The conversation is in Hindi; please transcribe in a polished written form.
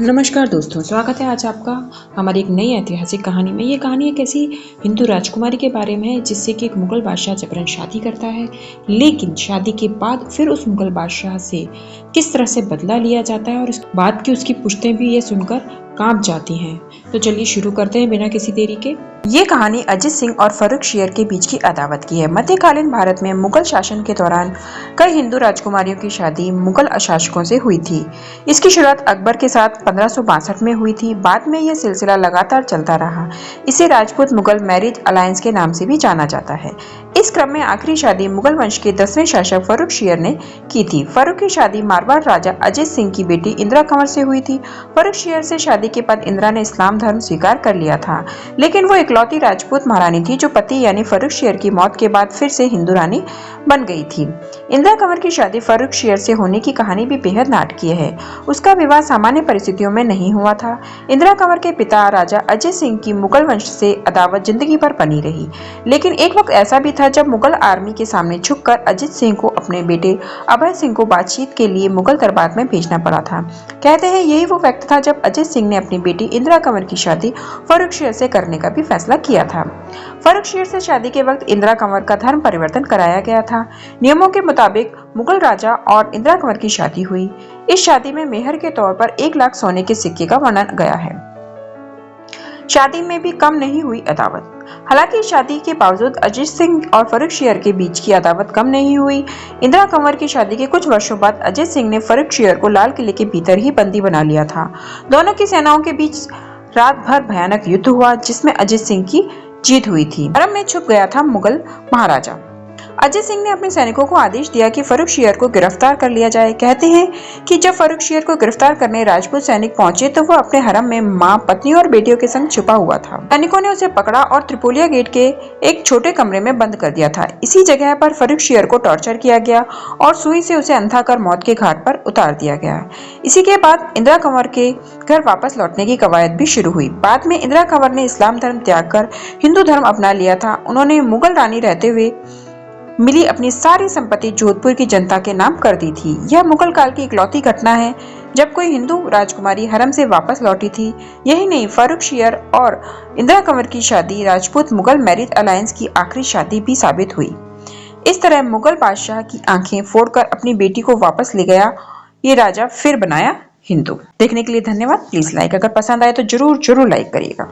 नमस्कार दोस्तों, स्वागत है आज आपका हमारी एक नई ऐतिहासिक कहानी में। ये कहानी एक ऐसी हिंदू राजकुमारी के बारे में है जिससे कि एक मुगल बादशाह जबरन शादी करता है, लेकिन शादी के बाद फिर उस मुगल बादशाह से किस तरह से बदला लिया जाता है और इस बात की उसकी पुश्तें भी ये सुनकर कांप जाती हैं। तो चलिए शुरू करते हैं बिना किसी देरी के। ये कहानी अजीत सिंह और फर्रुखशियर के बीच की अदावत की है। मध्यकालीन भारत में मुगल शासन के दौरान कई हिंदू राजकुमारियों की शादी मुगल शासकों से हुई थी। इसकी शुरुआत अकबर के साथ 1562 में हुई थी। बाद में यह सिलसिला लगातार चलता रहा। इसे राजपूत मुगल मैरिज अलायंस के नाम से भी जाना जाता है। इस क्रम में आखिरी शादी मुगल वंश के 10वें शासक फर्रुखशियर ने की थी। फर्रुख की शादी मारवाड़ राजा अजीत सिंह की बेटी इंदिरा कंवर से हुई थी। फर्रुखशियर से शादी के बाद इंदिरा ने इस्लाम धर्म स्वीकार कर लिया था, लेकिन वो इकलौती राजपूत महारानी थी जो पति यानी फर्रुखशियर की मौत के बाद फिर से हिंदू रानी बन गई थी। इंदिरा कंवर की शादी फर्रुखशियर से होने की कहानी भी बेहद नाटकीय है। उसका विवाह सामान्य परिस्थितियों में नहीं हुआ था। इंदिरा कंवर के पिता राजा अजय सिंह की मुगल वंश से अदावत जिंदगी भर बनी रही, लेकिन एक वक्त ऐसा भी था जब मुगल आर्मी के सामने झुककर अजीत सिंह को अपने बेटे अभय सिंह को बातचीत के लिए मुगल दरबार में भेजना पड़ा था। कहते हैं यही वो वक्त था जब अजय सिंह ने अपनी बेटी इंदिरा कंवर की शादी फर्रुखशियर से करने का भी फैसला किया था। फर्रुखशियर से शादी के वक्त इंदिरा कंवर का धर्म परिवर्तन कराया गया था। नियमों के मुताबिक मुगल राजा और इंदिरा कंवर की शादी हुई। इस शादी में मेहर के तौर पर 1 लाख सोने के सिक्के का वर्णन गया है। शादी में भी कम नहीं हुई अदावत। हालांकि शादी के बावजूद अजीत सिंह और फर्रुखशियर के बीच की अदावत कम नहीं हुई। इंदिरा कंवर की शादी के कुछ वर्षों बाद अजीत सिंह ने फर्रुखशियर को लाल किले के भीतर ही बंदी बना लिया था। दोनों की सेनाओं के बीच रात भर भयानक युद्ध हुआ जिसमें अजीत सिंह की जीत हुई थी। हरम में छुप गया था मुगल महाराजा। अजय सिंह ने अपने सैनिकों को आदेश दिया कि फर्रुखशियर को गिरफ्तार कर लिया जाए। कहते हैं कि जब फर्रुखशियर को गिरफ्तार करने राजपूत सैनिक पहुंचे तो वह अपने हरम में मां, पत्नी और बेटियों के संग छुपा हुआ था। सैनिकों ने उसे पकड़ा और त्रिपोलिया गेट के एक छोटे कमरे में बंद कर दिया था। इसी जगह पर फर्रुखशियर को टॉर्चर किया गया और सुई से उसे अंधा कर मौत के घाट पर उतार दिया गया। इसी के बाद इंदिरा कंवर के घर वापस लौटने की कवायद भी शुरू हुई। बाद में इंदिरा कंवर ने इस्लाम धर्म त्याग कर हिंदू धर्म अपना लिया था। उन्होंने मुगल रानी रहते हुए मिली अपनी सारी संपत्ति जोधपुर की जनता के नाम कर दी थी। यह मुगल काल की इकलौती घटना है जब कोई हिंदू राजकुमारी हरम से वापस लौटी थी। यही नहीं, फर्रुखशियर और इंदिरा कंवर की शादी राजपूत मुगल मैरिज अलायंस की आखिरी शादी भी साबित हुई। इस तरह मुगल बादशाह की आंखें फोड़कर अपनी बेटी को वापस ले गया ये राजा, फिर बनाया हिंदू। देखने के लिए धन्यवाद। प्लीज लाइक, अगर पसंद आए तो जरूर लाइक करिएगा।